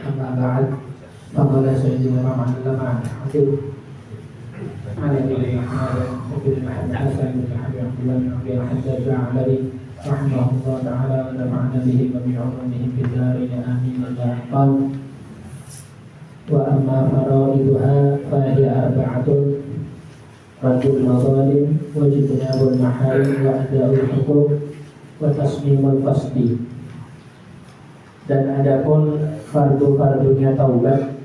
أما بعد فقال سيدنا محمد حسين على نبينا محمد وبن محمد حسن بن حبيب عبد الله بن أبي الحجاج العلوي رحمه الله تعالى ونفعنا به وبعلومه في الدارين آمين. قال وأما فرائضها فهي أربعة: رد المظالم واجتناب المحارم وأداء الحقوق وتصميم القصد. Dan adapun fardu-fardunya taubat,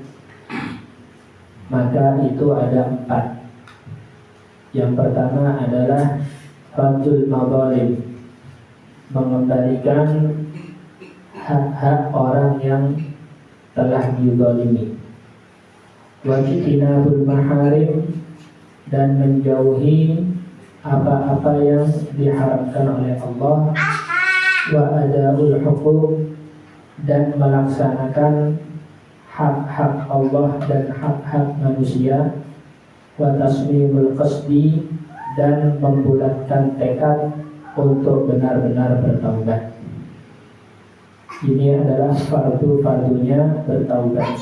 maka itu ada 4. Yang pertama adalah raddul madzalim, mengembalikan hak-hak orang yang telah dizalimi. Wajtinabul maharim, dan menjauhi apa-apa yang diharamkan oleh Allah. Wa adaul huquq, dan melaksanakan hak-hak Allah dan hak-hak manusia. Wa tasmimul qasdi, dan membulatkan tekad untuk benar-benar bertaubat. Ini adalah fardu-fardunya bertaubat.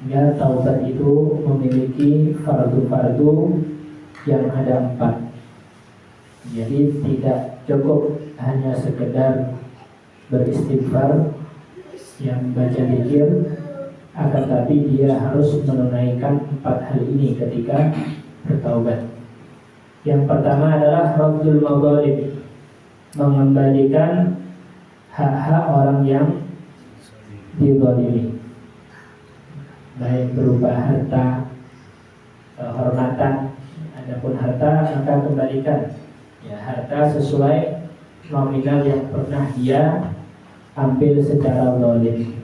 Ya, taubat itu memiliki fardu-fardu yang ada 4. Jadi tidak cukup hanya sekedar beristighfar, yang baca zikir, akan tapi dia harus menunaikan 4 hal ini ketika bertaubat. Yang pertama adalah raddul madzalim, mengembalikan hak-hak orang yang dizalimi, baik berupa harta, kehormatan. Adapun harta maka kembalikan ya harta sesuai nominal yang pernah dia ambil secara zalim.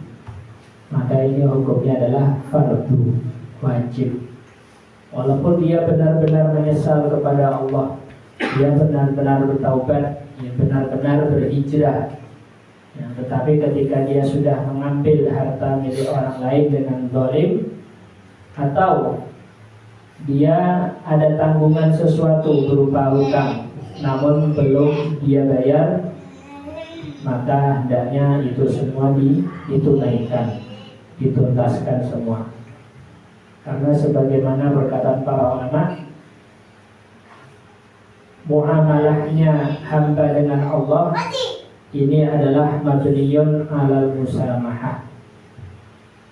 Maka ini hukumnya adalah fardu wajib. Walaupun dia benar-benar menyesal kepada Allah, dia benar-benar bertaubat, dia benar-benar berhijrah, ya, tetapi ketika dia sudah mengambil harta milik orang lain dengan zalim, atau dia ada tanggungan sesuatu berupa hutang namun belum dia bayar, maka hendaknya itu semua ditunaikan, dituntaskan semua. Karena sebagaimana perkataan para ulama, muamalahnya hamba dengan Allah ini adalah mabniyun alal musamahah.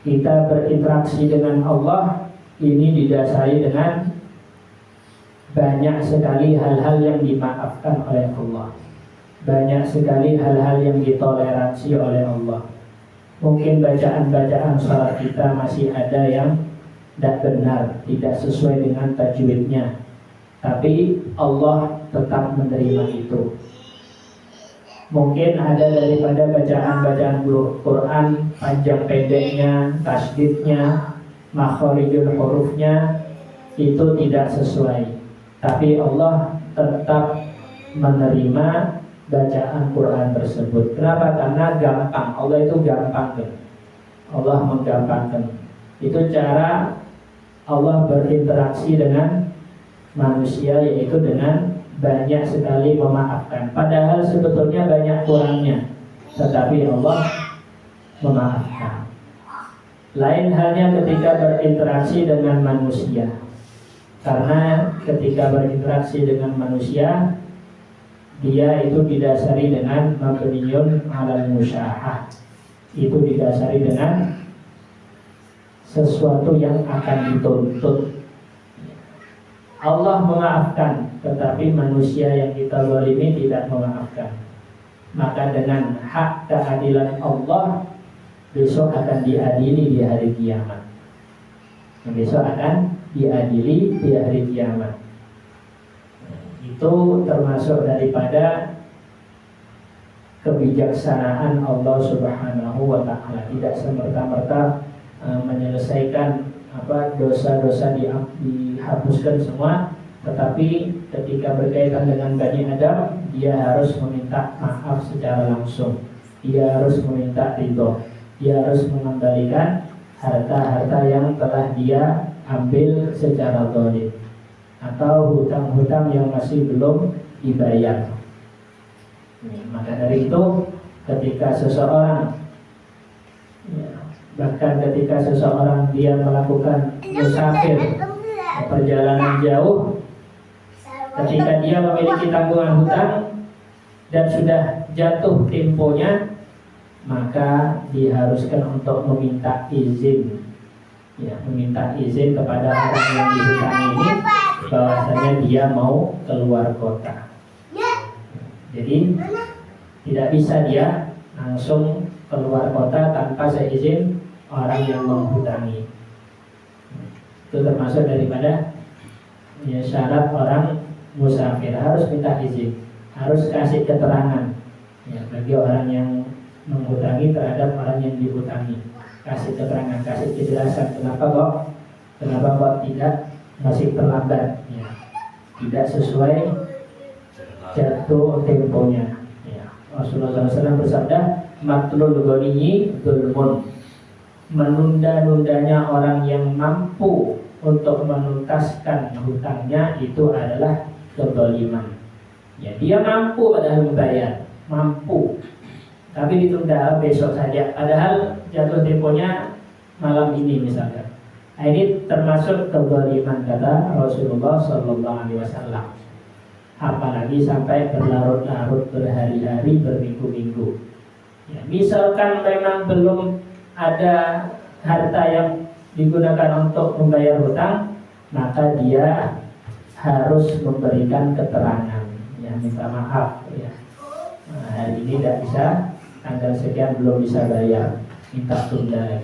Kita berinteraksi dengan Allah ini didasari dengan banyak sekali hal-hal yang dimaafkan oleh Allah, banyak sekali hal-hal yang ditoleransi oleh Allah. Mungkin bacaan-bacaan salat kita masih ada yang tidak benar, tidak sesuai dengan tajwidnya, tapi Allah tetap menerima itu. Mungkin ada daripada bacaan-bacaan Quran panjang pendeknya, tasdidnya, makhorijul hurufnya itu tidak sesuai, tapi Allah tetap menerima bacaan Quran tersebut. Kenapa? Karena gampang. Allah itu gampang. Allah menggampangkan. Itu cara Allah berinteraksi dengan manusia, yaitu dengan banyak sekali memaafkan. Padahal sebetulnya banyak kurangnya, tetapi Allah memaafkan. Lain halnya ketika berinteraksi dengan manusia. Karena ketika berinteraksi dengan manusia, dia itu didasari dengan mabniyun alal musyahah. Itu didasari dengan sesuatu yang akan dituntut. Allah memaafkan, tetapi manusia yang kita zalimi tidak memaafkan. Maka dengan hak keadilan Allah, besok akan diadili di hari kiamat. Besok akan diadili di hari kiamat. Itu termasuk daripada kebijaksanaan Allah Subhanahu wa ta'ala. Tidak semerta-merta menyelesaikan dosa-dosa dihapuskan semua, tetapi ketika berkaitan dengan Bani Adam, dia harus meminta maaf secara langsung, dia harus meminta ridho, dia harus mengembalikan harta-harta yang telah dia ambil secara zalim, atau hutang-hutang yang masih belum dibayar. Maka dari itu ketika seseorang bahkan ketika seseorang dia melakukan musafir perjalanan jauh, ketika dia memiliki tanggungan hutang dan sudah jatuh temponya, maka diharuskan untuk meminta izin, meminta izin kepada orang yang dihutangi ini bahwasanya dia mau keluar kota. Jadi tidak bisa dia langsung keluar kota tanpa seizin orang yang menghutangi. Itu termasuk daripada syarat orang musafir, harus minta izin, harus kasih keterangan bagi orang yang menghutangi terhadap orang yang dihutangi. Kasih keterangan, kasih kejelasan kenapa kok tidak masih terlambat, tidak sesuai jatuh temponya. Rasulullah SAW bersabda, matlul ghaniyi dzulmun, menunda-nundanya orang yang mampu untuk menuntaskan hutangnya itu adalah kezaliman. Dia mampu padahal membayar, mampu, tapi ditunda besok saja, padahal jatuh temponya malam ini misalkan. Ini termasuk kezaliman kata Rasulullah SAW. Apalagi sampai berlarut-larut, berhari-hari, berminggu-minggu. Misalkan memang belum ada harta yang digunakan untuk membayar hutang, maka dia harus memberikan keterangan, minta maaf, hari ini tidak bisa, tanggal sekian belum bisa bayar, minta tunda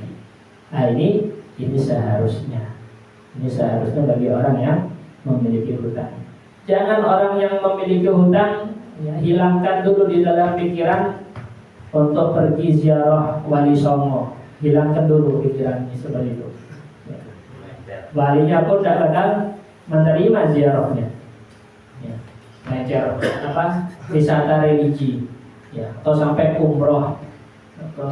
lagi. Ini seharusnya bagi orang yang memiliki hutang. Jangan orang yang memiliki hutang hilangkan dulu di dalam pikiran untuk pergi ziarah Wali Songo. Hilangkan dulu pikirannya seperti itu. Walinya pun tidak bakal menerima ziarahnya. Wisata religi, atau sampai umroh, atau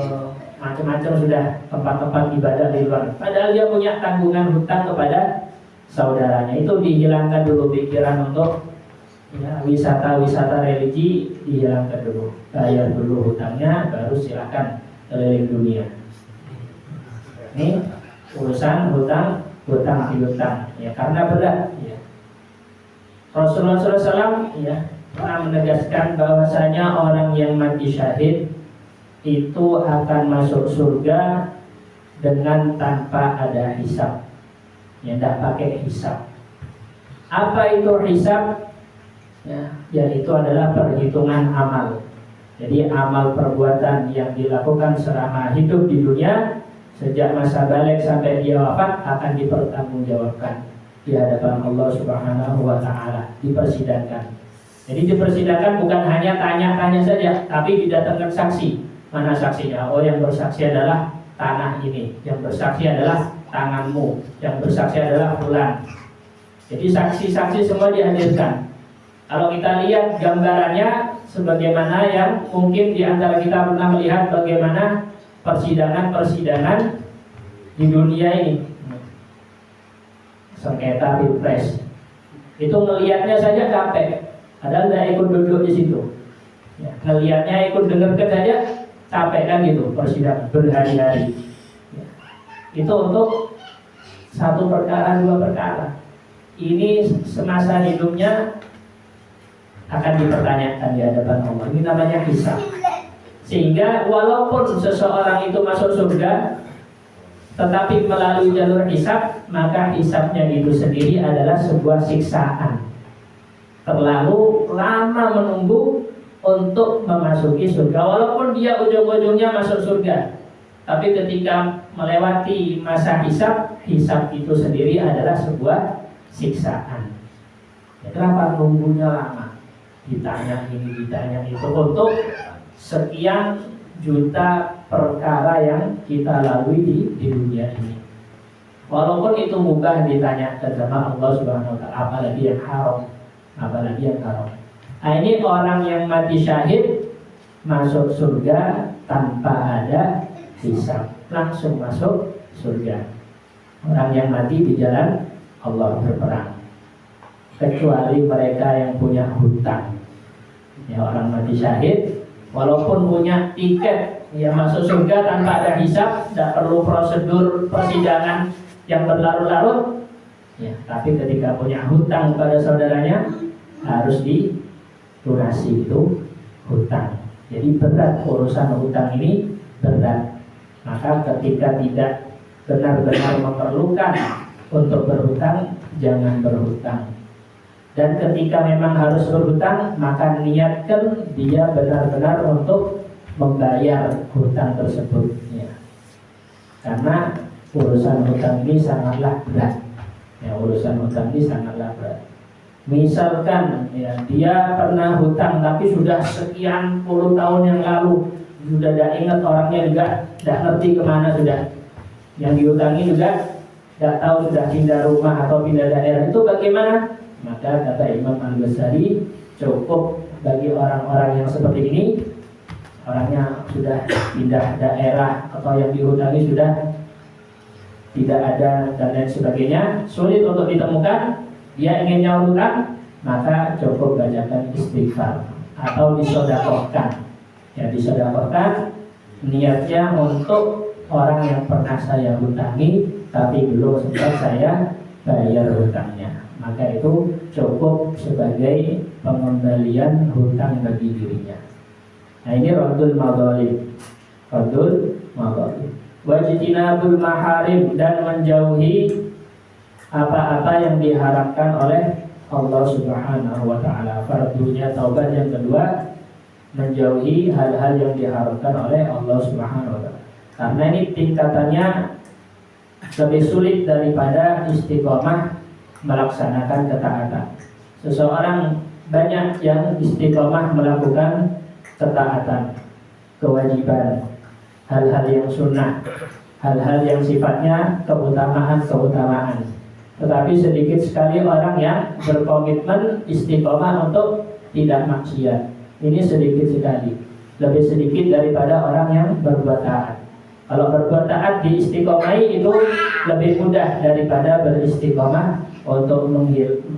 macam-macam sudah tempat-tempat ibadah di luar. Padahal dia punya tanggungan hutang kepada saudaranya. Itu dihilangkan dulu pikiran untuk wisata-wisata religi, dihilangkan dulu, bayar dulu hutangnya, baru silakan keliling dunia. Ini urusan hutang piutang, karena berat. Rasulullah SAW pernah menegaskan bahwasanya orang yang mati syahid itu akan masuk surga dengan tanpa ada hisab. Tidak pakai hisab. Apa itu hisab? Yaitu adalah perhitungan amal. Jadi amal perbuatan yang dilakukan selama hidup di dunia, sejak masa balik sampai dia wafat, akan dipertanggungjawabkan di hadapan Allah Subhanahu wa Ta'ala, dipersidangkan. Jadi dipersidangkan bukan hanya tanya-tanya saja, tapi didatangkan saksi. Mana saksinya? Oh, yang bersaksi adalah tanah ini, yang bersaksi adalah tanganmu, yang bersaksi adalah fulan. Jadi saksi-saksi semua dihadirkan. Kalau kita lihat gambarannya sebagaimana yang mungkin di antara kita pernah melihat bagaimana persidangan di dunia ini, sengketa pilpres, itu ngelihatnya saja capek, padahal tidak ikut duduk di situ. Ngelihatnya ikut dengarkan saja capek kan gitu, persidangan berhari-hari. Itu untuk satu perkara, dua perkara. Ini semasa hidupnya akan dipertanyakan di hadapan Allah. Ini namanya hisab. Sehingga walaupun seseorang itu masuk surga, tetapi melalui jalur hisab, maka hisabnya itu sendiri adalah sebuah siksaan. Terlalu lama menunggu untuk memasuki surga, walaupun dia ujung-ujungnya masuk surga. Tapi ketika melewati masa hisab itu sendiri adalah sebuah siksaan. Kenapa nunggunya lama? Ditanya ini, ditanya itu, untuk sekian juta perkara yang kita lalui di dunia ini. Walaupun itu mudah ditanyakan sama Allah Subhanahu wa Ta'ala, apalagi yang haram. Nah, ini orang yang mati syahid masuk surga tanpa ada hisab, langsung masuk surga. Orang yang mati di jalan Allah berperang, kecuali mereka yang punya hutang. Ya, orang mati syahid walaupun punya tiket ya masuk surga tanpa ada hisab, tidak perlu prosedur persidangan yang berlarut-larut, ya, tapi ketika punya hutang pada saudaranya harus dilunasi itu hutang. Jadi berat urusan hutang ini, berat. Maka ketika tidak benar-benar memerlukan untuk berhutang, jangan berhutang. Dan ketika memang harus berhutang, maka niatkan dia benar-benar untuk membayar hutang tersebut, ya. Karena urusan hutang ini sangatlah berat. Ya, urusan hutang ini sangatlah berat. Misalkan ya, dia pernah hutang tapi sudah sekian puluh tahun yang lalu, sudah tidak ingat orangnya, juga tidak ngerti kemana sudah. Yang dihutangi juga tidak tahu sudah pindah rumah atau pindah daerah, itu bagaimana? Maka kata Imam Al-Ghazali, cukup bagi orang-orang yang seperti ini, orangnya sudah pindah daerah atau yang dihutangi sudah tidak ada dan lain sebagainya, sulit untuk ditemukan, dia ingin nyaurkan, maka cukup bacakan istighfar atau disodakohkan. Ya, disodakohkan niatnya untuk orang yang pernah saya hutangi tapi belum sempat saya bayar hutangnya. Maka itu cukup sebagai pengembalian hutang bagi dirinya. Nah, ini raddul madhalim. Raddul madhalim. Wajtinabul maharim, dan menjauhi apa-apa yang diharapkan oleh Allah Subhanahu wa taala. Fardunya taubat yang kedua, menjauhi hal-hal yang diharapkan oleh Allah Subhanahu wa taala. Karena ini tingkatannya lebih sulit daripada istiqomah melaksanakan ketaatan. Seseorang banyak yang istiqomah melakukan ketaatan, kewajiban, hal-hal yang sunnah, hal-hal yang sifatnya keutamaan. Tetapi sedikit sekali orang yang berkomitmen istiqomah untuk tidak maksiat. Ini sedikit sekali, lebih sedikit daripada orang yang berbuat taat. Kalau berbuat taat diistiqomahi itu lebih mudah daripada beristiqomah untuk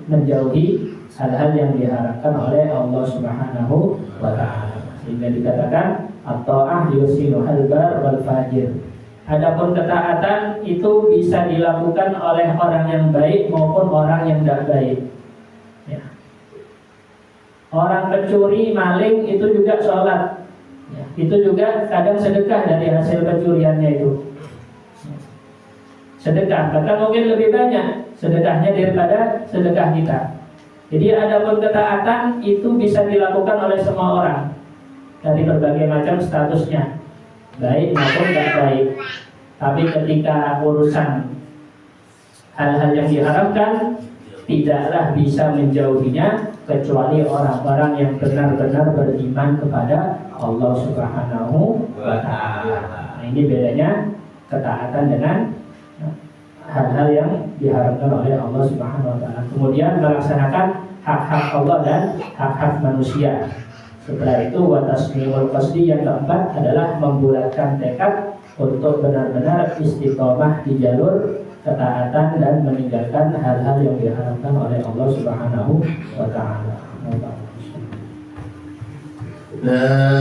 menjauhi hal-hal yang diharapkan oleh Allah Subhanahu wa taala. Sehingga dikatakan at-ta'ah yusiluhal bar wal fajir. Adapun ketaatan itu bisa dilakukan oleh orang yang baik maupun orang yang tidak baik. Ya. Orang pencuri, maling itu juga sholat. Ya. Itu juga kadang sedekah dari hasil pencuriannya itu. Sedekah, bahkan mungkin lebih banyak sedekahnya daripada sedekah kita. Jadi adapun ketaatan itu bisa dilakukan oleh semua orang dari berbagai macam statusnya, baik maupun tidak baik. Tapi ketika urusan hal-hal yang diharapkan, tidaklah bisa menjauhinya kecuali orang-orang yang benar-benar beriman kepada Allah Subhanahu wa taala. Nah, ini bedanya ketaatan dengan hal-hal yang diharapkan oleh Allah Subhanahu wa taala. Kemudian melaksanakan hak-hak Allah dan hak-hak manusia. Setelah itu wa tasmimul qasdi, yang keempat adalah membulatkan tekad untuk benar-benar istiqomah di jalur ketaatan dan meninggalkan hal-hal yang diharapkan oleh Allah Subhanahu wa taala.